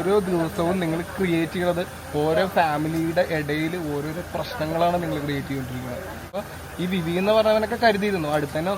ഓരോ ദിവസവും നിങ്ങൾ ക്രിയേറ്റ് ചെയ്യുന്നത് ഓരോ ഫാമിലിയുടെ ഇടയിൽ ഓരോരോ പ്രശ്നങ്ങളാണ് നിങ്ങൾ ക്രിയേറ്റ് ചെയ്തുകൊണ്ടിരിക്കുന്നത്. അപ്പോൾ ഈ വിവി എന്ന് പറഞ്ഞവനൊക്കെ കരുതിയിരുന്നു അടുത്തന്നെ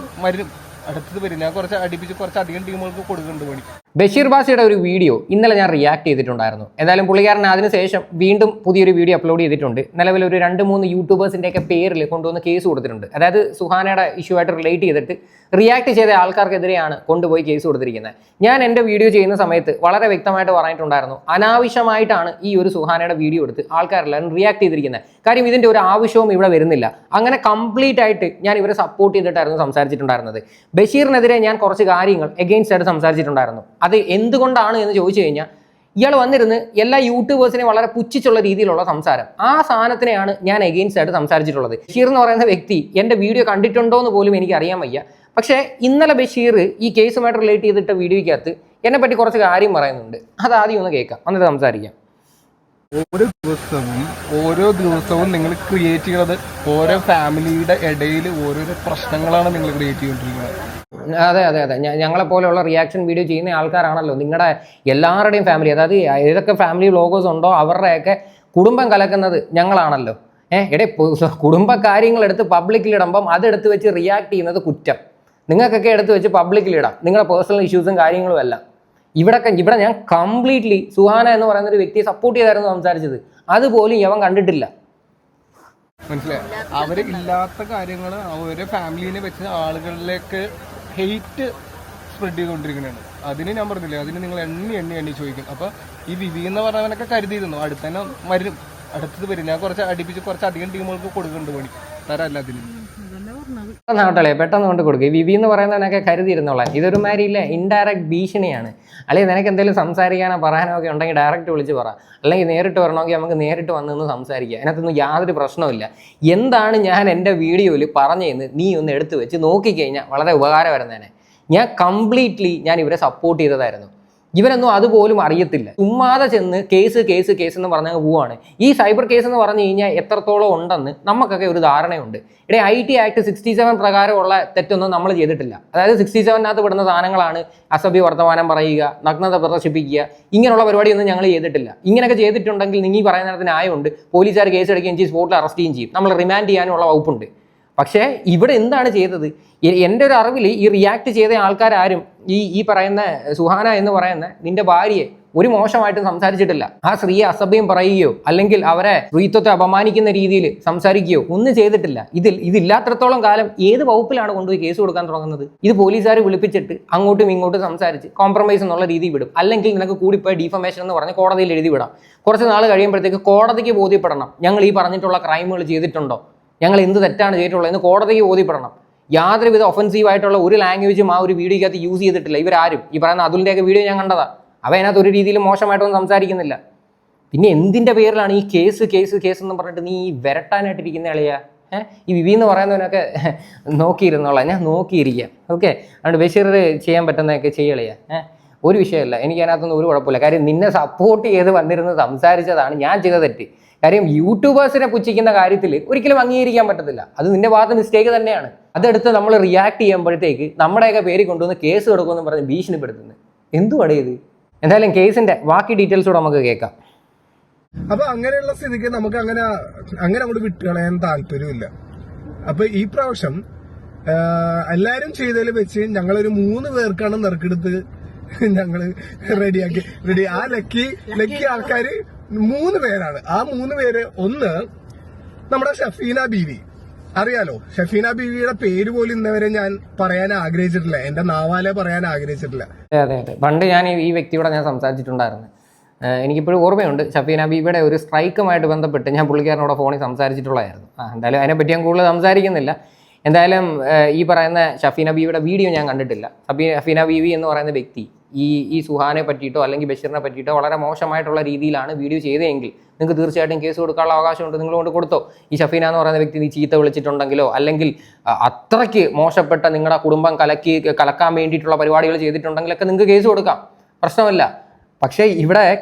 അടുത്തത് വരും. ഞാൻ കുറച്ചധികം ടീമുകൾക്ക് കൊടുക്കുന്നുണ്ട് പണി. ബഷീർ ബാസിയുടെ ഒരു വീഡിയോ ഇന്നലെ ഞാൻ റിയാക്ട് ചെയ്തിട്ടുണ്ടായിരുന്നു. എന്തായാലും പുള്ളിക്കാരൻ അതിനുശേഷം വീണ്ടും പുതിയൊരു വീഡിയോ അപ്ലോഡ് ചെയ്തിട്ടുണ്ട്. നിലവിൽ ഒരു 2-3 യൂട്യൂബേഴ്സിൻ്റെയൊക്കെ പേരിൽ കൊണ്ടുവന്ന് കേസ് കൊടുത്തിട്ടുണ്ട്. അതായത് സുഹാനയുടെ ഇഷ്യൂ ആയിട്ട് റിലേറ്റ് ചെയ്തിട്ട് റിയാക്ട് ചെയ്ത ആൾക്കാർക്കെതിരെയാണ് കൊണ്ടുപോയി കേസ് കൊടുത്തിരിക്കുന്നത്. ഞാൻ എൻ്റെ വീഡിയോ ചെയ്യുന്ന സമയത്ത് വളരെ വ്യക്തമായിട്ട് പറഞ്ഞിട്ടുണ്ടായിരുന്നു, അനാവശ്യമായിട്ടാണ് ഈ ഒരു സുഹാനയുടെ വീഡിയോ എടുത്ത് ആൾക്കാരെല്ലാവരും റിയാക്ട് ചെയ്തിരിക്കുന്നത്. കാര്യം ഇതിൻ്റെ ഒരു ആവശ്യവും ഇവിടെ വരുന്നില്ല. അങ്ങനെ കംപ്ലീറ്റ് ആയിട്ട് ഞാൻ ഇവരെ സപ്പോർട്ട് ചെയ്തിട്ടായിരുന്നു സംസാരിച്ചിട്ടുണ്ടായിരുന്നത്. ബഷീറിനെതിരെ ഞാൻ കുറച്ച് കാര്യങ്ങൾ എഗെയിൻസ്റ്റ് ആയിട്ട് സംസാരിച്ചിട്ടുണ്ടായിരുന്നു. അത് എന്തുകൊണ്ടാണ് എന്ന് ചോദിച്ചു കഴിഞ്ഞാൽ, ഇയാൾ വന്നിരുന്ന് എല്ലാ യൂട്യൂബേഴ്സിനെയും വളരെ പുച്ഛിച്ചുള്ള രീതിയിലുള്ള സംസാരം, ആ സാധനത്തിനെയാണ് ഞാൻ എഗെയിൻസ്റ്റ് ആയിട്ട് സംസാരിച്ചിട്ടുള്ളത്. ബഷീർ എന്ന് പറയുന്ന വ്യക്തി എൻ്റെ വീഡിയോ കണ്ടിട്ടുണ്ടോ എന്ന് പോലും എനിക്ക് അറിയാൻ വയ്യ. പക്ഷേ ഇന്നലെ ബഷീർ ഈ കേസുമായിട്ട് റിലേറ്റ് ചെയ്തിട്ട വീഡിയോയ്ക്കകത്ത് എന്നെപ്പറ്റി കുറച്ച് കാര്യം പറയുന്നുണ്ട്. അത് ആദ്യം ഒന്ന് കേൾക്കാം, എന്നിട്ട് സംസാരിക്കാം. ഓരോ ദിവസവും നിങ്ങൾ ക്രിയേറ്റ് ചെയ്യുന്നത് ഓരോ ഫാമിലിയുടെ ഇടയിൽ ഓരോരോ പ്രശ്നങ്ങളാണ് നിങ്ങൾ ക്രിയേറ്റ് ചെയ്തുകൊണ്ടിരിക്കുന്നത്. അതെ അതെ അതെ, ഞങ്ങളെ പോലെയുള്ള റിയാക്ഷൻ വീഡിയോ ചെയ്യുന്ന ആൾക്കാരാണല്ലോ നിങ്ങളുടെ എല്ലാവരുടെയും ഫാമിലി. അതായത് ഏതൊക്കെ ഫാമിലി വ്ലോഗേഴ്സ് ഉണ്ടോ അവരുടെയൊക്കെ കുടുംബം കലക്കുന്നത് ഞങ്ങളാണല്ലോ. കുടുംബ കാര്യങ്ങളെടുത്ത് പബ്ലിക്കിലിടുമ്പം അതെടുത്ത് വെച്ച് റിയാക്ട് ചെയ്യുന്നത് കുറ്റം. നിങ്ങൾക്കൊക്കെ എടുത്ത് വെച്ച് പബ്ലിക്കിലിടാം നിങ്ങളുടെ പേഴ്സണൽ ഇഷ്യൂസും കാര്യങ്ങളും എല്ലാം. ഇവിടെ ഞാൻ കംപ്ലീറ്റ്ലി സുഹാന എന്ന് പറയുന്ന ഒരു വ്യക്തിയെ സപ്പോർട്ട് ചെയ്തായിരുന്നു സംസാരിച്ചത്. അതുപോലും യവൻ കണ്ടിട്ടില്ല. മനസ്സിലായി? അവര് ഇല്ലാത്ത കാര്യങ്ങൾ അവരെ ഫാമിലിനെ വെച്ച് ആളുകളിലേക്ക് ഹെയ്റ്റ് സ്പ്രെഡ് ചെയ്തുകൊണ്ടിരിക്കുന്നതാണ്. അതിന് ഞാൻ പറഞ്ഞില്ലേ, അതിന് നിങ്ങൾ എണ്ണി ചോദിക്കും. അപ്പൊ ഈ വിവി എന്ന് പറഞ്ഞവനൊക്കെ കരുതിയിരുന്നു അടുത്തത് വരും. ഞാൻ കുറച്ചധികം ടീമുകൾക്ക് കൊടുക്കുന്നുണ്ട് പണി തരല്ല അതിന്. നാട്ടളെ പെട്ടെന്ന് കൊണ്ട് കൊടുക്കുക. വിവി എന്ന് പറയുന്നതിനൊക്കെ കരുതിയിരുന്നോളാം. ഇതൊരു മാതിരിയില്ല ഇൻഡയറക്റ്റ് ഭീഷണിയാണ്. അല്ലെങ്കിൽ നിനക്ക് എന്തെങ്കിലും സംസാരിക്കാനോ പറയാനോ ഒക്കെ ഉണ്ടെങ്കിൽ ഡയറക്റ്റ് വിളിച്ച് പറ, അല്ലെങ്കിൽ നേരിട്ട് വരണമെങ്കിൽ നമുക്ക് നേരിട്ട് വന്ന് സംസാരിക്കുക. അതിനകത്തൊന്നും യാതൊരു പ്രശ്നമില്ല. എന്താണ് ഞാൻ എൻ്റെ വീഡിയോയിൽ പറഞ്ഞതെന്ന് നീ ഒന്ന് എടുത്തു വെച്ച് നോക്കിക്കഴിഞ്ഞാൽ വളരെ ഉപകാരം വരുന്നതിനെ. ഞാൻ കംപ്ലീറ്റ്ലി ഇവരെ സപ്പോർട്ട് ചെയ്തതായിരുന്നു. ഇവരൊന്നും അതുപോലും അറിയത്തില്ല. ചുമ്മാതെ ചെന്ന് കേസ് എന്ന് പറഞ്ഞാൽ പോവാണ്. ഈ സൈബർ കേസ് എന്ന് പറഞ്ഞു കഴിഞ്ഞാൽ എത്രത്തോളം ഉണ്ടെന്ന് നമുക്കൊക്കെ ഒരു ധാരണയുണ്ട്. ഇവിടെ IT ആക്ട് 67 പ്രകാരമുള്ള തെറ്റൊന്നും നമ്മൾ ചെയ്തിട്ടില്ല. അതായത് 67-നകത്ത് പെടുന്ന സാധനങ്ങളാണ് അസഭ്യ വർത്തമാനം പറയുക, നഗ്നത പ്രദർശിപ്പിക്കുക, ഇങ്ങനെയുള്ള പരിപാടിയൊന്നും ഞങ്ങൾ ചെയ്തിട്ടില്ല. ഇങ്ങനെയൊക്കെ ചെയ്തിട്ടുണ്ടെങ്കിൽ നിങ്ങൾ പറയുന്നതിനകത്ത് ന്യായമുണ്ട്. പോലീസുകാർ കേസ് എടുക്കുകയും ചെയ്യും, സ്പോട്ടിൽ അറസ്റ്റ് ചെയ്യുകയും ചെയ്യും, നമ്മൾ റിമാൻഡ് ചെയ്യാനുള്ള വകുപ്പുണ്ട്. പക്ഷേ ഇവിടെ എന്താണ് ചെയ്തത്? എൻ്റെ ഒരു അറിവിൽ ഈ റിയാക്ട് ചെയ്ത ആൾക്കാരും ഈ പറയുന്ന സുഹാന എന്ന് പറയുന്ന നിന്റെ ഭാര്യയെ ഒരു മോശമായിട്ടും സംസാരിച്ചിട്ടില്ല. ആ സ്ത്രീയെ അസഭ്യം പറയുകയോ അല്ലെങ്കിൽ അവരെ സ്ത്രീത്വത്തെ അപമാനിക്കുന്ന രീതിയിൽ സംസാരിക്കുകയോ ഒന്നും ചെയ്തിട്ടില്ല. ഇതില്ലാത്രത്തോളം കാലം ഏത് വകുപ്പിലാണ് കൊണ്ടുപോയി കേസ് കൊടുക്കാൻ തുടങ്ങുന്നത്? ഇത് പോലീസുകാർ വിളിപ്പിച്ചിട്ട് അങ്ങോട്ടും ഇങ്ങോട്ടും സംസാരിച്ച് കോംപ്രമൈസ് എന്നുള്ള രീതി വിടും. അല്ലെങ്കിൽ നിനക്ക് കൂടിപ്പോയി ഡിഫമേഷൻ എന്ന് പറഞ്ഞ് കോടതിയിൽ എഴുതി വിടാം. കുറച്ച് നാൾ കഴിയുമ്പോഴത്തേക്ക് കോടതിക്ക് ബോധ്യപ്പെടണം ഞങ്ങൾ ഈ പറഞ്ഞിട്ടുള്ള ക്രൈമുകൾ ചെയ്തിട്ടുണ്ടോ, ഞങ്ങൾ എന്ത് തെറ്റാണ് ചെയ്തിട്ടുള്ളത് എന്ന് കോടതിക്ക് ബോധ്യപ്പെടണം. യാതൊരുവിധ ഒഫൻസീവായിട്ടുള്ള ഒരു ലാംഗ്വേജും ആ ഒരു വീഡിയോയ്ക്കകത്ത് യൂസ് ചെയ്തിട്ടില്ല ഇവരാരും. ഈ പറയുന്ന അതുലിൻ്റെയൊക്കെ വീഡിയോ ഞാൻ കണ്ടതാ. അവ അതിനകത്ത് ഒരു രീതിയിലും മോശമായിട്ടൊന്നും സംസാരിക്കുന്നില്ല. പിന്നെ എന്തിൻ്റെ പേരിലാണ് ഈ കേസ് എന്ന് പറഞ്ഞിട്ട് നീ വരട്ടാനായിട്ടിരിക്കുന്ന കളിയാ? ഈ വിവി എന്ന് പറയുന്നവനൊക്കെ നോക്കിയിരുന്നോളാം, ഞാൻ നോക്കിയിരിക്കുക. ഓക്കെ, അതുകൊണ്ട് ബഷീർ ചെയ്യാൻ പറ്റുന്നതൊക്കെ ചെയ്യളിയാ. ഒരു വിഷയമല്ല, എനിക്ക് അതിനകത്തൊന്നും ഒരു കുഴപ്പമില്ല. കാര്യം നിന്നെ സപ്പോർട്ട് ചെയ്ത് വന്നിരുന്ന് സംസാരിച്ചതാണ് ഞാൻ ചെയ്ത തെറ്റ്. കാര്യം യൂട്യൂബേഴ്സിനെ പുച്ഛിക്കുന്ന കാര്യത്തിൽ ഒരിക്കലും അംഗീകരിക്കാൻ പറ്റത്തില്ല. അത് നിന്റെ ഭാഗത്ത് മിസ്റ്റേക്ക് തന്നെയാണ്. അതെടുത്ത് നമ്മൾ റിയാക്ട് ചെയ്യുമ്പോഴത്തേക്ക് നമ്മുടെയൊക്കെ പേര് കൊണ്ടുവന്ന് കേസ് കൊടുക്കുമെന്ന് പറഞ്ഞ് ഭീഷണിപ്പെടുത്തുന്നത് എന്തുവാണ് ഇത്? എന്തായാലും കേസിന്റെ ബാക്കി ഡീറ്റെയിൽസ് കൂടെ നമുക്ക് കേൾക്കാം. അപ്പൊ അങ്ങനെയുള്ള സ്ഥിതിക്ക് നമുക്ക് അങ്ങനെ അങ്ങോട്ട് വിട്ടുകളയാൻ താല്പര്യമില്ല. അപ്പൊ ഈ പ്രാവശ്യം എല്ലാരും ചെയ്തതിൽ വെച്ച് ഞങ്ങളൊരു 3 പേർക്കാണ് നറുക്കെടുത്ത് ഞങ്ങള് റെഡി. ആ ലക്കി ആൾക്കാര് 3 പേരാണ്. ആ 3 പേര്, ഒന്ന് നമ്മുടെ ഷഫീന ബീവി, അറിയാലോ. ഷഫീന ബീവിയുടെ പേര് പോലും ഇന്നവരെ ഞാൻ പറയാൻ ആഗ്രഹിച്ചിട്ടില്ല, എന്റെ നാവാലെ പറയാൻ ആഗ്രഹിച്ചിട്ടില്ല. അതെ, പണ്ട് ഞാൻ ഈ വ്യക്തിയോടെ ഞാൻ സംസാരിച്ചിട്ടുണ്ടായിരുന്നു. എനിക്കിപ്പോഴും ഓർമ്മയുണ്ട്. ഷഫീന ബീവിയുടെ ഒരു സ്ട്രൈക്കുമായിട്ട് ബന്ധപ്പെട്ട് ഞാൻ പുള്ളിക്കാരനോട് ഫോണിൽ സംസാരിച്ചിട്ടുള്ളതായിരുന്നു. എന്തായാലും അതിനെപ്പറ്റി ഞാൻ കൂടുതൽ സംസാരിക്കുന്നില്ല. എന്തായാലും ഈ പറയുന്ന ഷഫീന ബീവിയുടെ വീഡിയോ ഞാൻ കണ്ടിട്ടില്ല. ഷഫീന ബീവി എന്ന് പറയുന്ന വ്യക്തി ഈ സുഹാനെ പറ്റിയിട്ടോ അല്ലെങ്കിൽ ബഷീറിനെ പറ്റിയിട്ടോ വളരെ മോശമായിട്ടുള്ള രീതിയിലാണ് വീഡിയോ ചെയ്തതെങ്കിൽ നിങ്ങൾക്ക് തീർച്ചയായിട്ടും കേസ് കൊടുക്കാനുള്ള അവകാശമുണ്ട്. നിങ്ങൾ കൊണ്ട് കൊടുത്തോ. ഈ ഷഫീന എന്ന് പറയുന്ന വ്യക്തി നീ ചീത്ത വിളിച്ചിട്ടുണ്ടെങ്കിലോ അല്ലെങ്കിൽ അത്രയ്ക്ക് മോശപ്പെട്ട നിങ്ങളുടെ കുടുംബം കലക്കാൻ വേണ്ടിയിട്ടുള്ള പരിപാടികൾ ചെയ്തിട്ടുണ്ടെങ്കിലൊക്കെ നിങ്ങൾക്ക് കേസ് കൊടുക്കാം, പ്രശ്നമില്ല. പക്ഷേ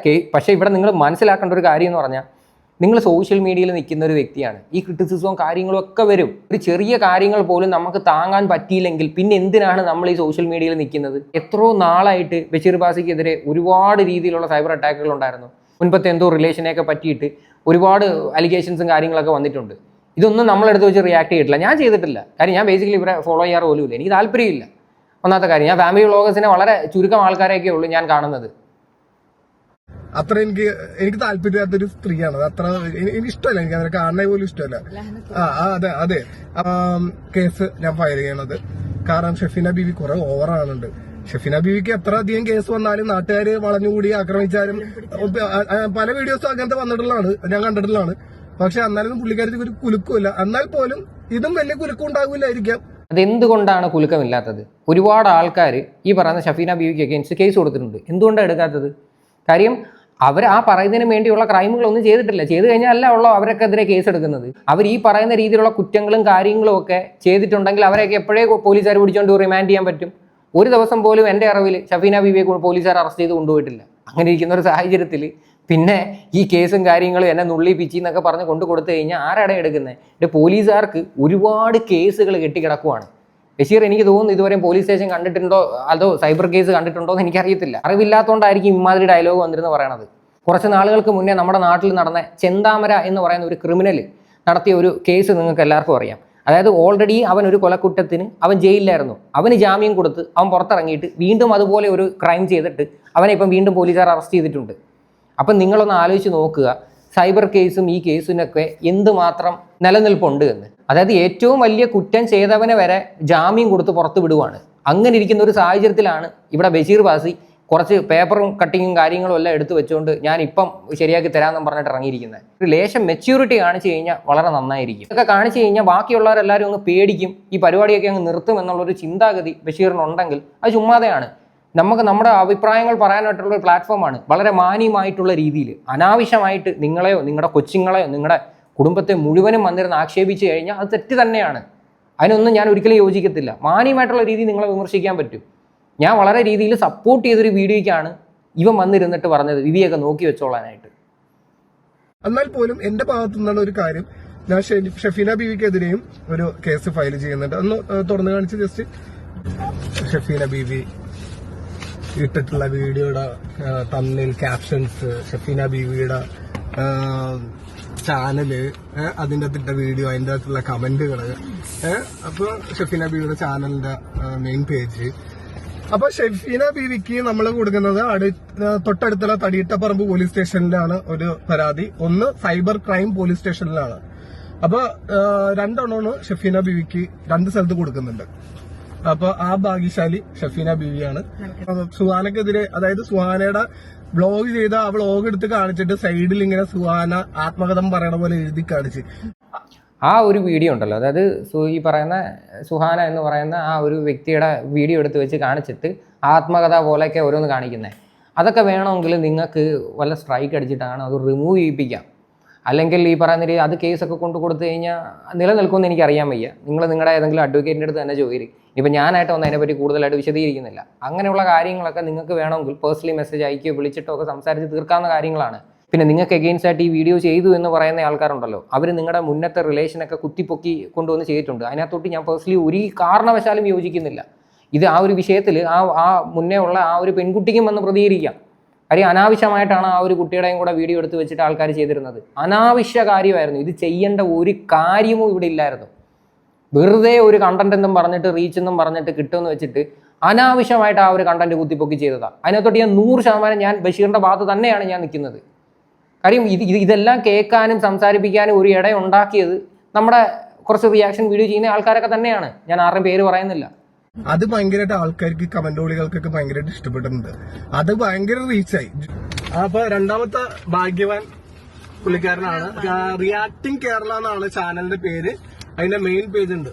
ഇവിടെ നിങ്ങൾ മനസ്സിലാക്കേണ്ട ഒരു കാര്യം എന്ന് പറഞ്ഞാൽ, നിങ്ങൾ സോഷ്യൽ മീഡിയയിൽ നിൽക്കുന്ന ഒരു വ്യക്തിയാണ്. ഈ ക്രിറ്റിസിസവും കാര്യങ്ങളും ഒക്കെ വരും. ഒരു ചെറിയ കാര്യങ്ങൾ പോലും നമുക്ക് താങ്ങാൻ പറ്റിയില്ലെങ്കിൽ പിന്നെ എന്തിനാണ് നമ്മൾ ഈ സോഷ്യൽ മീഡിയയിൽ നിൽക്കുന്നത്? എത്രയോ നാളായിട്ട് ബഷീർ ബാസിക്കെതിരെ ഒരുപാട് രീതിയിലുള്ള സൈബർ അറ്റാക്കുകൾ ഉണ്ടായിരുന്നു. മുൻപത്തെ എന്തോ റിലേഷനെയൊക്കെ പറ്റിയിട്ട് ഒരുപാട് അലിഗേഷൻസും കാര്യങ്ങളൊക്കെ വന്നിട്ടുണ്ട്. ഇതൊന്നും നമ്മളെടുത്ത് വെച്ച് റിയാക്ട് ചെയ്തിട്ടില്ല. ഞാൻ ചെയ്തിട്ടില്ല. കാര്യം ഞാൻ ബേസിക്കലി ഇവരെ ഫോളോ ചെയ്യാറ് പോലും ഇല്ല. എനിക്ക് താല്പര്യമില്ല. ഒന്നാമത്തെ കാര്യം, ഞാൻ ഫാമിലി വ്ളോഗേഴ്സിനെ വളരെ ചുരുക്കം ആൾക്കാരെയൊക്കെ ഉള്ളൂ ഞാൻ കാണുന്നത്. അത്ര എനിക്ക് താല്പര്യമില്ലാത്തൊരു സ്ത്രീയാണ്. അത്ര എനിക്ക് ഇഷ്ടമല്ല. എനിക്ക് അങ്ങനെ കാണാൻ പോലും ഇഷ്ടമല്ല. അതെ കേസ് ഞാൻ ഫയൽ ചെയ്യണത് കാരണം ഷെഫീന ബീവി കുറെ ഓവറാണുണ്ട്. ഷെഫീന ബീവിക്ക് എത്ര അധികം കേസ് വന്നാലും നാട്ടുകാര് വളഞ്ഞുകൂടി ആക്രമിച്ചാലും പല വീഡിയോസും അങ്ങനത്തെ വന്നിട്ടുള്ളതാണ്, ഞാൻ കണ്ടിട്ടുള്ളതാണ്. പക്ഷെ എന്നാലും പുള്ളിക്കാരത്തേക്ക് ഒരു കുലുക്കുമില്ല. എന്നാൽ പോലും ഇതും വലിയ കുലുക്കം ഉണ്ടാവില്ലായിരിക്കാം. അതെന്തുകൊണ്ടാണ് കുലുക്കമില്ലാത്തത്? ഒരുപാട് ആൾക്കാർ ഈ പറയുന്ന ഷഫീന ബീവിക്ക് അഗെയിൻസ്റ്റ് കേസ് കൊടുത്തിട്ടുണ്ട്. എന്തുകൊണ്ടാണ് എടുക്കാത്തത്? കാര്യം അവർ ആ പറയുന്നതിന് വേണ്ടിയുള്ള ക്രൈമുകളൊന്നും ചെയ്തിട്ടില്ല. ചെയ്തു കഴിഞ്ഞാൽ അല്ല ഉള്ളോ അവരൊക്കെതിരെ കേസ് എടുക്കുന്നത്. അവർ ഈ പറയുന്ന രീതിയിലുള്ള കുറ്റങ്ങളും കാര്യങ്ങളും ഒക്കെ ചെയ്തിട്ടുണ്ടെങ്കിൽ അവരെയൊക്കെ എപ്പോഴേ പോലീസുകാർ പിടിച്ചുകൊണ്ട് റിമാൻഡ് ചെയ്യാൻ പറ്റും. ഒരു ദിവസം പോലും എൻ്റെ അറിവിൽ ഷഫീന ബീവിയെ പോലീസുകാർ അറസ്റ്റ് ചെയ്ത് കൊണ്ടുപോയിട്ടില്ല. അങ്ങനെ ഇരിക്കുന്ന ഒരു സാഹചര്യത്തിൽ പിന്നെ ഈ കേസും കാര്യങ്ങളും എന്നെ നുള്ളി പിച്ചി എന്നൊക്കെ പറഞ്ഞ് കൊണ്ടു കൊടുത്തു കഴിഞ്ഞാൽ ആരാടെ എടുക്കുന്നത്? എൻ്റെ പോലീസുകാർക്ക് ഒരുപാട് കേസുകൾ കെട്ടിക്കിടക്കുവാണ്. ബഷീർ എനിക്ക് തോന്നുന്നു ഇതുവരെയും പോലീസ് സ്റ്റേഷൻ കണ്ടിട്ടുണ്ടോ അതോ സൈബർ കേസ് കണ്ടിട്ടുണ്ടോ എന്ന് എനിക്കറിയത്തില്ല. അറിവില്ലാത്തതുകൊണ്ടായിരിക്കും ഇമാതിരി ഡയലോഗ് വന്നിരുന്ന് പറയണത്. കുറച്ച് നാളുകൾക്ക് മുന്നേ നമ്മുടെ നാട്ടിൽ നടന്ന ചെന്താമര എന്ന് പറയുന്ന ഒരു ക്രിമിനൽ നടത്തിയ ഒരു കേസ് നിങ്ങൾക്ക് എല്ലാവർക്കും അറിയാം. അതായത് ഓൾറെഡി അവൻ ഒരു കൊലക്കുറ്റത്തിന് അവൻ ജയിലിലായിരുന്നു. അവന് ജാമ്യം കൊടുത്ത് അവൻ പുറത്തിറങ്ങിയിട്ട് വീണ്ടും അതുപോലെ ഒരു ക്രൈം ചെയ്തിട്ട് അവനെ ഇപ്പം വീണ്ടും പോലീസുകാർ അറസ്റ്റ് ചെയ്തിട്ടുണ്ട്. അപ്പം നിങ്ങളൊന്ന് ആലോചിച്ച് നോക്കുക, സൈബർ കേസും ഈ കേസിനൊക്കെ എന്തുമാത്രം നിലനിൽപ്പുണ്ട് എന്ന്. അതായത് ഏറ്റവും വലിയ കുറ്റം ചെയ്തവനെ വരെ ജാമ്യം കൊടുത്ത് പുറത്ത് വിടുവാണ്. അങ്ങനെ ഇരിക്കുന്ന ഒരു സാഹചര്യത്തിലാണ് ഇവിടെ ബഷീർ ബാസി കുറച്ച് പേപ്പറും കട്ടിങ്ങും കാര്യങ്ങളും എല്ലാം എടുത്തു വെച്ചുകൊണ്ട് ഞാൻ ഇപ്പം ശരിയാക്കി തരാമെന്നും പറഞ്ഞിട്ട് ഇറങ്ങിയിരിക്കുന്നത്. ഒരു ലേശം മെച്യൂരിറ്റി കാണിച്ചു കഴിഞ്ഞാൽ വളരെ നന്നായിരിക്കും. ഇതൊക്കെ കാണിച്ചു കഴിഞ്ഞാൽ ബാക്കിയുള്ളവരെല്ലാവരും അങ്ങ് പേടിക്കും, ഈ പരിപാടിയൊക്കെ അങ്ങ് നിർത്തും എന്നുള്ളൊരു ചിന്താഗതി ബഷീറിനുണ്ടെങ്കിൽ അത് ചുമ്മാതെയാണ്. നമുക്ക് നമ്മുടെ അഭിപ്രായങ്ങൾ പറയാനായിട്ടുള്ള ഒരു പ്ലാറ്റ്ഫോമാണ്. വളരെ മാന്യമായിട്ടുള്ള രീതിയിൽ അനാവശ്യമായിട്ട് നിങ്ങളെയോ നിങ്ങളുടെ കൊച്ചുങ്ങളെയോ നിങ്ങളുടെ കുടുംബത്തെ മുഴുവനും വന്നിരുന്ന് ആക്ഷേപിച്ച് കഴിഞ്ഞാൽ അത് തെറ്റ് തന്നെയാണ്. അതിനൊന്നും ഞാൻ ഒരിക്കലും യോജിക്കത്തില്ല. മാന്യമായിട്ടുള്ള രീതിയിൽ നിങ്ങളെ വിമർശിക്കാൻ പറ്റും. ഞാൻ വളരെ രീതിയിൽ സപ്പോർട്ട് ചെയ്തൊരു വീഡിയോയ്ക്കാണ് ഇവൻ വന്നിരുന്നിട്ട് പറഞ്ഞത് വിവിയൊക്കെ നോക്കി വെച്ചോളാനായിട്ട്. എന്നാൽ പോലും എന്റെ ഭാഗത്തു നിന്നാണ് ഒരു കാര്യം, ഞാൻ ഷഫീന ബീവിക്കെതിരെയും ഒരു കേസ് ഫയൽ ചെയ്യുന്നുണ്ട്. ഒന്ന് തുറന്നു കാണിച്ച് ജസ്റ്റ് ഷഫീന ബീവി ഇട്ടിട്ടുള്ള വീഡിയോയുടെ തമ്മിൽ ക്യാപ്ഷൻസ്, ഷഫീന ബീവിയുടെ ചാനല്, അതിൻ്റെ അകത്തിട്ട വീഡിയോ, അതിൻ്റെ അകത്തുള്ള കമന്റുകള്, അപ്പൊ ഷഫീന ബീവിയുടെ ചാനലിന്റെ മെയിൻ പേജ്. അപ്പൊ ഷഫീന ബീവിക്ക് നമ്മൾ കൊടുക്കുന്നത് തൊട്ടടുത്തുള്ള തടിയിട്ടപ്പറമ്പ് പോലീസ് സ്റ്റേഷനിലാണ് ഒരു പരാതി, ഒന്ന് സൈബർ ക്രൈം പോലീസ് സ്റ്റേഷനിലാണ്. അപ്പൊ രണ്ടെണ്ണമാണ് ഷഫീന ബീവിക്ക് രണ്ട് സ്ഥലത്ത് കൊടുക്കുന്നുണ്ട്. അപ്പൊ ആ ഭാഗ്യശാലി ഷഫീന ബീവിയാണ്. സുഹാനക്കെതിരെ, അതായത് സുഹാനയുടെ ബ്ലോഗ് ചെയ്ത ആ വ്ളോഗ് എടുത്ത് കാണിച്ചിട്ട് സൈഡിൽ ഇങ്ങനെ സുഹാന ആത്മകഥം പറയണ പോലെ എഴുതി കാണിച്ച് ആ ഒരു വീഡിയോ ഉണ്ടല്ലോ, അതായത് ഈ പറയുന്ന സുഹാന എന്ന് പറയുന്ന ആ ഒരു വ്യക്തിയുടെ വീഡിയോ എടുത്ത് വെച്ച് കാണിച്ചിട്ട് ആത്മകഥ പോലെയൊക്കെ ഓരോന്ന് കാണിക്കുന്നത്. അതൊക്കെ വേണമെങ്കിൽ നിങ്ങൾക്ക് വല്ല സ്ട്രൈക്ക് അടിച്ചിട്ടാണ് അത് റിമൂവ് ചെയ്യിപ്പിക്കാം. അല്ലെങ്കിൽ ഈ പറയുന്ന രീതി അത് കേസൊക്കെ കൊണ്ട് കൊടുത്തു കഴിഞ്ഞാൽ നിലനിൽക്കുമെന്ന് എനിക്കറിയാൻ വയ്യ. നിങ്ങൾ നിങ്ങളുടെ ഏതെങ്കിലും അഡ്വക്കേറ്റിൻ്റെ അടുത്ത് തന്നെ ചോദിക്കും. ഇപ്പം ഞാനായിട്ട് ഒന്ന് അതിനെപ്പറ്റി കൂടുതലായിട്ട് വിശദീകരിക്കുന്നില്ല. അങ്ങനെയുള്ള കാര്യങ്ങളൊക്കെ നിങ്ങൾക്ക് വേണമെങ്കിൽ പേഴ്സണലി മെസ്സേജ് അയക്കുകയോ വിളിച്ചിട്ടോ ഒക്കെ സംസാരിച്ച് തീർക്കാവുന്ന കാര്യങ്ങളാണ്. പിന്നെ നിങ്ങൾക്ക് എഗെയിൻസ്റ്റ് ആയിട്ട് ഈ വീഡിയോ ചെയ്തു എന്ന് പറയുന്ന ആൾക്കാരുണ്ടല്ലോ, അവർ നിങ്ങളുടെ മുന്നത്തെ റിലേഷനൊക്കെ കുത്തിപ്പൊക്കി കൊണ്ടുവന്ന് ചെയ്തിട്ടുണ്ട്. അതിനകത്തോട്ട് ഞാൻ പേഴ്സണലി ഒരു കാരണവശാലും യോജിക്കുന്നില്ല. ഇത് ആ ഒരു വിഷയത്തിൽ ആ മുന്നേ ഉള്ള ആ ഒരു പെൺകുട്ടിക്കും വന്ന് പ്രതികരിക്കാം. കാര്യം അനാവശ്യമായിട്ടാണ് ആ ഒരു കുട്ടിയുടെയും കൂടെ വീഡിയോ എടുത്ത് വെച്ചിട്ട് ആൾക്കാർ ചെയ്തിരുന്നത്. അനാവശ്യ കാര്യമായിരുന്നു. ഇത് ചെയ്യേണ്ട ഒരു കാര്യവും ഇവിടെ ഇല്ലായിരുന്നു. വെറുതെ ഒരു കണ്ടന്റ് എന്നും പറഞ്ഞിട്ട് റീച്ച് എന്നും പറഞ്ഞിട്ട് കിട്ടുമെന്ന് വെച്ചിട്ട് അനാവശ്യമായിട്ട് ആ ഒരു കണ്ടന്റ് കുത്തിപ്പൊക്കി ചെയ്തതാണ്. അതിനകത്തോട്ട് ഞാൻ 100% ഞാൻ ബഷീറിന്റെ ഭാഗത്ത് തന്നെയാണ് ഞാൻ നിൽക്കുന്നത്. കാര്യം ഇതെല്ലാം കേൾക്കാനും സംസാരിപ്പിക്കാനും ഒരു ഇട ഉണ്ടാക്കിയത് നമ്മുടെ കുറച്ച് റിയാക്ഷൻ വീഡിയോ ചെയ്യുന്ന ആൾക്കാരൊക്കെ തന്നെയാണ്. ഞാൻ ആരുടെയും പേര് പറയുന്നില്ല. അത് ഭയങ്കരമായിട്ട് ആൾക്കാർക്ക് കമന്റോളികൾക്കൊക്കെ ഭയങ്കരമായിട്ട് ഇഷ്ടപ്പെട്ടിട്ടുണ്ട്. അത് ഭയങ്കര റീച്ചായി. അപ്പൊ രണ്ടാമത്തെ ഭാഗ്യവാൻ പുള്ളിക്കാരനാണ്. റിയാക്ടിങ് കേരള എന്നാണ് ചാനലിന്റെ പേര്. അതിന്റെ മെയിൻ പേജ് ഉണ്ട്.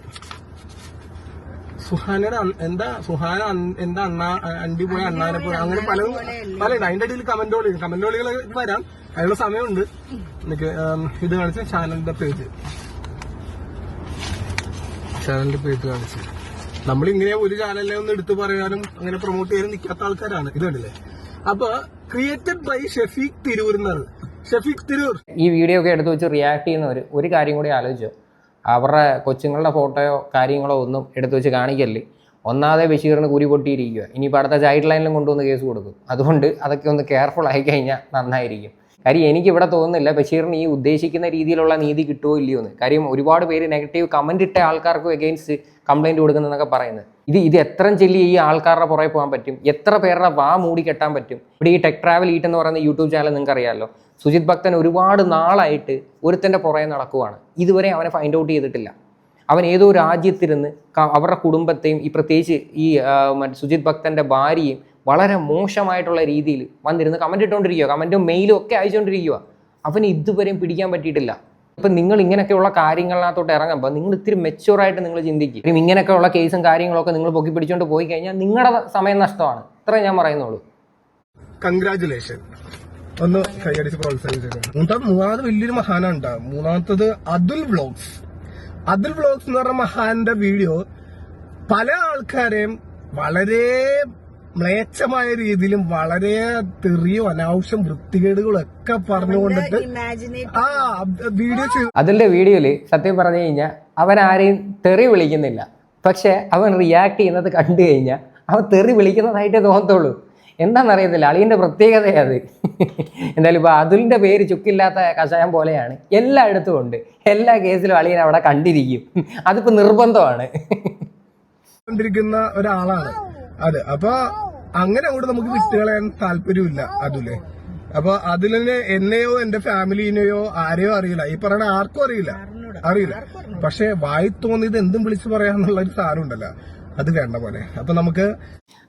സുഹാനയുടെ സുഹാന എന്താ അണ്ടി പോയ അണ്ണാനെ പോയ അങ്ങനെ പലതും അതിന്റെ ഇടയിൽ കമന്റോളികൾ വരാം. അതിനുള്ള സമയമുണ്ട്. എനിക്ക് ഇത് കാണിച്ച ചാനലിന്റെ പേജ് കാണിച്ച് നമ്മളിങ്ങനെ ഒരു ചാനലിനെ ഒന്ന് എടുത്തു പറയാനും അങ്ങനെ പ്രൊമോട്ട് ചെയ്യാനും നിൽക്കാത്ത ആൾക്കാരാണ്. ഇത് കണ്ടില്ലേ? അപ്പൊ ക്രിയേറ്റഡ് ബൈ ഷെഫീഖ് തിരൂരിനാണ്. ഷഫീഖ് തിരൂർ. ഈ വീഡിയോ ഒക്കെ എടുത്ത് വെച്ച് റിയാക്ട് ചെയ്യുന്നവർ ഒരു കാര്യം കൂടി ആലോചിച്ചോ, അവരുടെ കൊച്ചുങ്ങളുടെ ഫോട്ടോയോ കാര്യങ്ങളോ ഒന്നും എടുത്തു വെച്ച് കാണിക്കല്ലേ. ഒന്നാമതെ ബഷീറിന് കുരി പൊട്ടിയിരിക്കുക, ഇനിയിപ്പോൾ അടുത്ത ചൈൽഡ് ലൈനിലും കൊണ്ടുവന്ന് കേസ് കൊടുക്കും. അതുകൊണ്ട് അതൊക്കെ ഒന്ന് കെയർഫുൾ ആയി കഴിഞ്ഞാൽ നന്നായിരിക്കും. കാര്യം എനിക്കിവിടെ തോന്നുന്നില്ല ബഷീറിന് ഈ ഉദ്ദേശിക്കുന്ന രീതിയിലുള്ള നീതി കിട്ടുമോ ഇല്ലയോ എന്ന്. കാര്യം ഒരുപാട് പേര് നെഗറ്റീവ് കമൻ്റ് ഇട്ട ആൾക്കാർക്കും എഗെയിൻസ്റ്റ് കംപ്ലൈൻറ്റ് കൊടുക്കുന്നതെന്നൊക്കെ പറയുന്നത്. ഇത് എത്ര ചെല്ലി ഈ ആൾക്കാരുടെ പുറകെ പോകാൻ പറ്റും, എത്ര പേരുടെ വാ മൂടി കെട്ടാൻ പറ്റും. ഇവിടെ ഈ ടെക് ട്രാവൽ ഈറ്റ് എന്ന് പറയുന്ന യൂട്യൂബ് ചാനൽ നിങ്ങൾക്ക് അറിയാമല്ലോ. സുജിത് ഭക്തൻ ഒരുപാട് നാളായിട്ട് ഒരുത്തൻ്റെ പുറകെ നടക്കുവാണ്. ഇതുവരെ അവനെ ഫൈൻഡ് ഔട്ട് ചെയ്തിട്ടില്ല. അവൻ ഏതോ രാജ്യത്തിരുന്ന് അവരുടെ കുടുംബത്തെയും ഈ പ്രത്യേകിച്ച് ഈ സുജിത് ഭക്തൻ്റെ ഭാര്യയും വളരെ മോശമായിട്ടുള്ള രീതിയിൽ വന്നിരുന്ന് കമൻ്റ് ഇട്ടുകൊണ്ടിരിക്കുക, കമൻറ്റും മെയിലും ഒക്കെ അയച്ചുകൊണ്ടിരിക്കുക. അവന് ഇതുവരെയും പിടിക്കാൻ പറ്റിയിട്ടില്ല. ഇപ്പം നിങ്ങൾ ഇങ്ങനെയൊക്കെയുള്ള കാര്യങ്ങളിനകത്തോട്ട് ഇറങ്ങുമ്പോൾ നിങ്ങൾ ഇത്തിരി മെച്യൂറായിട്ട് നിങ്ങൾ ചിന്തിക്കും. ഇങ്ങനെയൊക്കെയുള്ള കേസും കാര്യങ്ങളൊക്കെ നിങ്ങൾ പൊക്കി പിടിച്ചുകൊണ്ട് പോയി കഴിഞ്ഞാൽ നിങ്ങളുടെ സമയം നഷ്ടമാണ്. ഇത്രേ ഞാൻ പറയുന്നുള്ളൂ. കൺഗ്രാറ്റുലേഷൻ, ഒന്ന് കൈയടിച്ച് പ്രോത്സാഹിപ്പിച്ചു. മൂന്നാമത് വലിയൊരു മഹാനുണ്ട്. മൂന്നാമത്തത് അതുൽ വ്ളോഗ്സ്. അതുൽ വ്ളോഗ്സ് എന്ന് പറഞ്ഞ മഹാന്റെ വീഡിയോ പല ആൾക്കാരെയും വളരെ മ്ലേച്ഛമായ രീതിയിലും വളരെ തെറിയും അനാവശ്യം വൃത്തികേടുകളും ഒക്കെ പറഞ്ഞുകൊണ്ടിട്ട് വീഡിയോ ചെയ്തു. അതിന്റെ വീഡിയോയില് സത്യം പറഞ്ഞു കഴിഞ്ഞാൽ അവൻ ആരെയും തെറി വിളിക്കുന്നില്ല. പക്ഷെ അവൻ റിയാക്ട് ചെയ്യുന്നത് കണ്ടു കഴിഞ്ഞാൽ അവൻ തെറി വിളിക്കുന്നതായിട്ടേ തോന്നത്തുള്ളൂ. എന്താണെന്നറിയത്തില്ല, അളിയൻ്റെ പ്രത്യേകതയാണ് അത്. എന്തായാലും ഇപ്പോൾ അതുലിൻ്റെ പേര് ചുക്കില്ലാത്ത കഷായം പോലെയാണ്. എല്ലായിടത്തും ഉണ്ട്. എല്ലാ കേസിലും അളിയൻ അവിടെ കണ്ടിരിക്കും. അതിപ്പോൾ നിർബന്ധമാണ്. കണ്ടിരിക്കുന്ന ഒരാളാണ് അത്. അപ്പൊ അങ്ങനെ അങ്ങോട്ട് നമുക്ക് വിട്ടുകളയാൻ താല്പര്യമില്ല അതുലെ. അപ്പൊ അതിലെ എന്നെയോ എന്റെ ഫാമിലിനെയോ ആരെയോ അറിയില്ല, ഈ പറയുന്ന ആർക്കും അറിയില്ല. പക്ഷെ വായി തോന്നിയത് എന്തും വിളിച്ചു പറയാന്നുള്ള ഒരു സാധനം ഉണ്ടല്ലോ, അത് വേണ്ട പോലെ. അപ്പൊ നമുക്ക്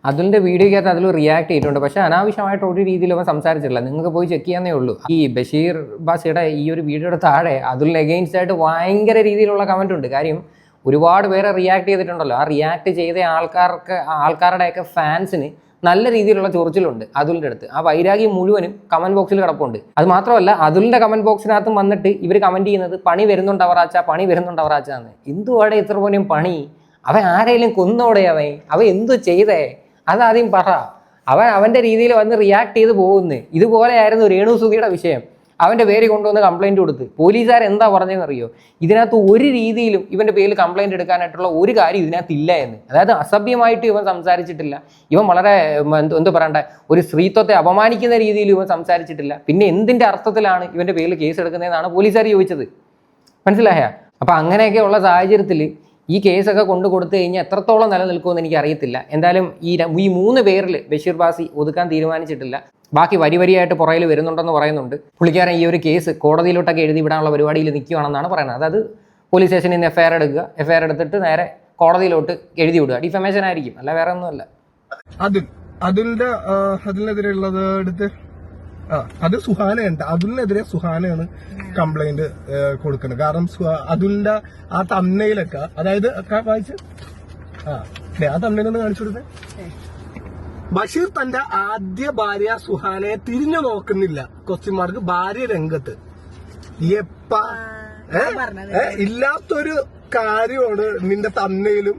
അതിൻ്റെ വീഡിയോയ്ക്കകത്ത് അതിൽ റിയാക്ട് ചെയ്തിട്ടുണ്ട്. പക്ഷെ അനാവശ്യമായിട്ട് ഒരു രീതിയിൽ അവൻ സംസാരിച്ചിട്ടില്ല. നിങ്ങൾക്ക് പോയി ചെക്ക് ചെയ്യാന്നേ ഉള്ളൂ. ഈ ബഷീർ ബാസിയുടെ ഈ ഒരു വീഡിയോയുടെ താഴെ അതിൽ എഗെയിൻസ്റ്റ് ആയിട്ട് ഭയങ്കര രീതിയിലുള്ള കമന്റ് ഉണ്ട്. കാര്യം ഒരുപാട് പേരെ റിയാക്ട് ചെയ്തിട്ടുണ്ടല്ലോ. ആ റിയാക്ട് ചെയ്ത ആൾക്കാരുടെയൊക്കെ ഫാൻസിന് നല്ല രീതിയിലുള്ള ചൊറിച്ചിലുണ്ട് അതുലിൻ്റെ അടുത്ത്. ആ വൈരാഗ്യം മുഴുവനും കമന്റ് ബോക്സിൽ കിടപ്പുണ്ട്. അത് മാത്രമല്ല, അതുലിൻ്റെ കമന്റ് ബോക്സിനകത്തും വന്നിട്ട് ഇവർ കമന്റ് ചെയ്യുന്നത് പണി വരുന്നുണ്ട് അവറാച്ച എന്ന്. എന്തുവാടെ ഇത്ര പോലും പണി? അവൻ ആരെങ്കിലും കൊന്നോടെ? അവൻ എന്തു ചെയ്തേ? അതാദ്യം പറ. അവൻ്റെ രീതിയിൽ വന്ന് റിയാക്ട് ചെയ്ത് പോകുന്നു. ഇതുപോലെയായിരുന്നു രേണു സുധിയുടെ വിഷയം. അവൻ്റെ പേര് കൊണ്ടുവന്ന് കംപ്ലൈൻറ്റ് കൊടുത്ത് പോലീസുകാർ എന്താ പറഞ്ഞതെന്നറിയോ? ഇതിനകത്ത് ഒരു രീതിയിലും ഇവൻ്റെ പേരിൽ കംപ്ലൈൻറ്റ് എടുക്കാനായിട്ടുള്ള ഒരു കാര്യം ഇതിനകത്ത് ഇല്ല എന്ന്. അതായത് അസഭ്യമായിട്ട് ഇവൻ സംസാരിച്ചിട്ടില്ല. ഇവൻ വളരെ എന്താ പറയണ്ടേ, ഒരു സ്ത്രീത്വത്തെ അപമാനിക്കുന്ന രീതിയിൽ ഇവൻ സംസാരിച്ചിട്ടില്ല. പിന്നെ എന്തിൻ്റെ അർത്ഥത്തിലാണ് ഇവൻ്റെ പേരിൽ കേസ് എടുക്കുന്നതെന്നാണ് പോലീസുകാർ ചോദിച്ചത്. മനസ്സിലായ? അപ്പം അങ്ങനെയൊക്കെയുള്ള സാഹചര്യത്തിൽ ഈ കേസൊക്കെ കൊണ്ടു കൊടുത്തു കഴിഞ്ഞാൽ എത്രത്തോളം നിലനിൽക്കുമെന്ന് എനിക്ക് അറിയത്തില്ല. എന്തായാലും ഈ 3 പേരിൽ ബഷീർ ബാസി ഒതുക്കാൻ തീരുമാനിച്ചിട്ടില്ല. ബാക്കി വരിയായിട്ട് പുറകിൽ വരുന്നുണ്ടെന്ന് പറയുന്നുണ്ട്. പുള്ളിക്കാരൻ ഈ ഒരു കേസ് കോടതിയിലോട്ടൊക്കെ എഴുതി വിടാനുള്ള പരിപാടിയിൽ നിൽക്കുകയാണെന്നാണ് പറയുന്നത്. അതായത് പോലീസ് സ്റ്റേഷനിൽ നിന്ന് എഫ്ഐആർ എടുത്തിട്ട് നേരെ കോടതിയിലോട്ട് എഴുതി വിടുക. ഡിഫമേഷൻ ആയിരിക്കും, അല്ല വേറെ ഒന്നുമല്ല. അതിനെതിരെയുള്ളത് എടുത്ത് അത് സുഹാനയുണ്ട്. അതുലിനെതിരെ സുഹാനയാണ് കംപ്ലൈന്റ് കൊടുക്കുന്നത്. കാരണം അതുലിന്റെ ആ തമ്മയിലൊക്കെ, അതായത് വായിച്ച് ആ തമ്മയിലൊന്ന് കാണിച്ചു കൊടുത്തേ. ബഷീർ തന്റെ ആദ്യ ഭാര്യ സുഹാനയെ തിരിഞ്ഞു നോക്കുന്നില്ല. കൊച്ചിമാർക്ക് ഭാര്യ രംഗത്ത് ഇല്ലാത്തൊരു കാര്യമാണ് നിന്റെ തമ്മയിലും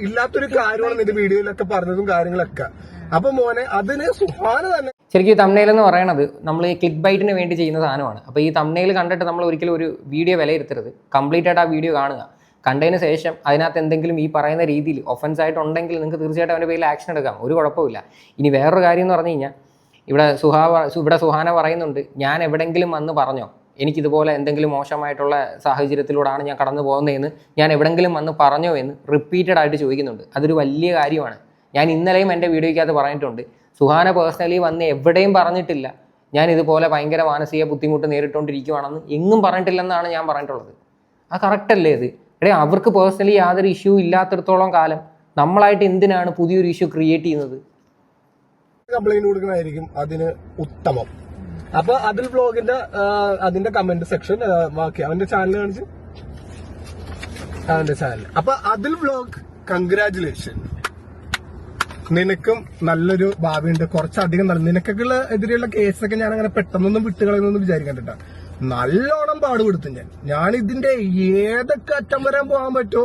ഇല്ലാത്തൊരു കാര്യമാണ് നിന്റെ വീഡിയോയിലൊക്കെ പറഞ്ഞതും കാര്യങ്ങളൊക്കെ. അപ്പൊ മോനെ അതിന് സുഹാന തന്നെ ശരിക്കും ഈ തംബ്നെയിൽ എന്ന് പറയുന്നത് നമ്മൾ ഈ ക്ലിക്ക് ബൈറ്റിന് വേണ്ടി ചെയ്യുന്ന സാധനമാണ്. അപ്പോൾ ഈ തംബ്നെയിൽ കണ്ടിട്ട് നമ്മൾ ഒരിക്കലും ഒരു വീഡിയോ വിലയിരുത്തരുത്. കംപ്ലീറ്റ് ആയിട്ട് ആ വീഡിയോ കാണുക. കണ്ടതിന് ശേഷം അതിനകത്ത് എന്തെങ്കിലും ഈ പറയുന്ന രീതിയിൽ ഒഫൻസ് ആയിട്ടുണ്ടെങ്കിൽ നിങ്ങൾക്ക് തീർച്ചയായിട്ടും അവൻ്റെ പേരിൽ ആക്ഷൻ എടുക്കാം, ഒരു കുഴപ്പമില്ല. ഇനി വേറൊരു കാര്യം എന്ന് പറഞ്ഞു കഴിഞ്ഞാൽ ഇവിടെ സുഹാന പറയുന്നുണ്ട്, ഞാൻ എവിടെയെങ്കിലും വന്ന് പറഞ്ഞോ എനിക്കിതുപോലെ എന്തെങ്കിലും മോശമായിട്ടുള്ള സാഹചര്യത്തിലൂടെയാണ് ഞാൻ കടന്നു പോകുന്നതെന്ന് ഞാൻ എവിടെയെങ്കിലും വന്ന് പറഞ്ഞോ എന്ന് റിപ്പീറ്റഡ് ആയിട്ട് ചോദിക്കുന്നുണ്ട്. അതൊരു വലിയ കാര്യമാണ്. ഞാൻ ഇന്നലെയും എൻ്റെ വീഡിയോയ്ക്കകത്ത് പറഞ്ഞിട്ടുണ്ട്, സുഹാന പേഴ്സണലി വന്ന് എവിടെയും പറഞ്ഞിട്ടില്ല ഞാൻ ഇതുപോലെ ഭയങ്കര മാനസിക ബുദ്ധിമുട്ട് നേരിട്ടുകൊണ്ടിരിക്കുകയാണെന്ന് എങ്ങും പറഞ്ഞിട്ടില്ലെന്നാണ് ഞാൻ പറഞ്ഞിട്ടുള്ളത്. ആ കറക്റ്റല്ലേ ഇത്? അവർക്ക് പേഴ്സണലി യാതൊരു ഇഷ്യൂ ഇല്ലാത്തിടത്തോളം കാലം നമ്മളായിട്ട് എന്തിനാണ് പുതിയൊരു ഇഷ്യൂ ക്രിയേറ്റ് ചെയ്യുന്നത്? കംപ്ലൈന്റ് കൊടുക്കണമായിരിക്കും അതിന് ഉത്തമം. അപ്പൊ അതിൽ വ്ളോഗിന്റെ അതിന്റെ കമന്റ് സെക്ഷൻ ബാക്കി അവന്റെ ചാനൽ കാണിച്ച് അവന്റെ ചാനൽ. അപ്പൊ അതിൽ വ്ളോഗ് കൺഗ്രാറ്റുലേഷൻ, നിനക്കും നല്ലൊരു ഭാവിയുണ്ട്. കുറച്ചധികം നിനക്കൊക്കെയുള്ള എതിരെയുള്ള കേസൊക്കെ ഞാൻ അങ്ങനെ പെട്ടെന്നൊന്നും വിട്ടുകളയൊന്നും വിചാരിക്കണ്ട. നല്ലോണം പാടുപെടുത്തും ഞാൻ ഇതിന്റെ ഏതൊക്കെ അറ്റം വരാൻ പോകാൻ പറ്റുമോ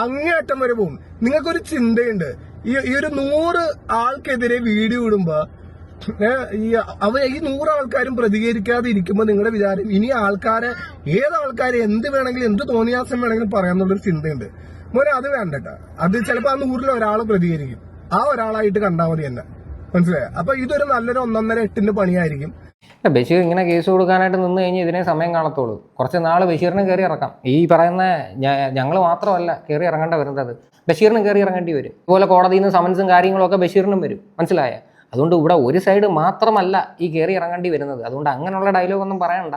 അങ്ങേ അറ്റം വരെ പോകും. നിങ്ങൾക്കൊരു ചിന്തയുണ്ട്, ഈ ഒരു 100 ആൾക്കെതിരെ വീഡിയോ ഇടുമ്പോ ഈ 100 ആൾക്കാരും പ്രതികരിക്കാതെ ഇരിക്കുമ്പോൾ നിങ്ങളുടെ വിചാരം ഇനി ഏതാൾക്കാരെ എന്ത് വേണമെങ്കിലും എന്ത് തോന്നിയാസം വേണമെങ്കിലും പറയാന്നുള്ളൊരു ചിന്തയുണ്ട് മോനെ. അത് വേണ്ടട്ടാ. അത് ചിലപ്പോ ആ 100-ൽ ഒരാൾ പ്രതികരിക്കും. ആ ഒരാളായിട്ട് കണ്ടാൽ മതി എന്നെ, മനസ്സിലായോ? അപ്പൊ ഇതൊരു നല്ലൊരു 1.5-8 പണിയായിരിക്കും. ബഷീർ ഇങ്ങനെ കേസ് കൊടുക്കാനായിട്ട് നിന്ന് കഴിഞ്ഞാൽ ഇതിനെ സമയം കാണത്തുള്ളൂ. കുറച്ച് നാൾ ബഷീറിനെ കയറി ഇറക്കാം. ഈ പറയുന്ന ഞങ്ങൾ മാത്രമല്ല കയറി ഇറങ്ങേണ്ട വരുന്നത്, ബഷീറിന് കയറി ഇറങ്ങേണ്ടി വരും. ഇതുപോലെ കോടതിയിൽ നിന്ന് സമൻസും കാര്യങ്ങളൊക്കെ ബഷീറിനും വരും, മനസ്സിലായ? അതുകൊണ്ട് ഇവിടെ ഒരു സൈഡ് മാത്രമല്ല ഈ കയറി ഇറങ്ങേണ്ടി വരുന്നത്. അതുകൊണ്ട് അങ്ങനെയുള്ള ഡയലോഗൊന്നും പറയണ്ട.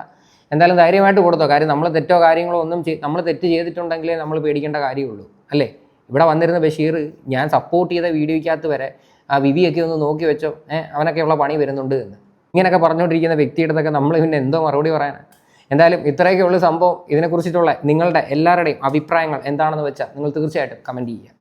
എന്തായാലും ധൈര്യമായിട്ട് കൊടുത്തോ. കാര്യം നമ്മൾ തെറ്റോ കാര്യങ്ങളോ ഒന്നും നമ്മൾ തെറ്റ് ചെയ്തിട്ടുണ്ടെങ്കിലേ നമ്മൾ പേടിക്കേണ്ട കാര്യമുള്ളൂ, അല്ലേ? ഇവിടെ വന്നിരുന്ന ബഷീർ ഞാൻ സപ്പോർട്ട് ചെയ്ത വീഡിയോയ്ക്കകത്ത് വരെ ആ വിവിയൊക്കെ ഒന്ന് നോക്കി വെച്ചോ, അവനൊക്കെ ഉള്ള പണി വരുന്നുണ്ട് എന്ന് ഇങ്ങനെയൊക്കെ പറഞ്ഞുകൊണ്ടിരിക്കുന്ന വ്യക്തിയുടെ അടുത്തൊക്കെ നമ്മൾ പിന്നെ എന്തോ മറുപടി പറയാനാണ്? എന്തായാലും ഇത്രയൊക്കെ ഉള്ള സംഭവം. ഇതിനെക്കുറിച്ചിട്ടുള്ള നിങ്ങളുടെ എല്ലാവരുടെയും അഭിപ്രായങ്ങൾ എന്താണെന്ന് വെച്ചാൽ നിങ്ങൾ തീർച്ചയായിട്ടും കമൻറ്റ് ചെയ്യുക.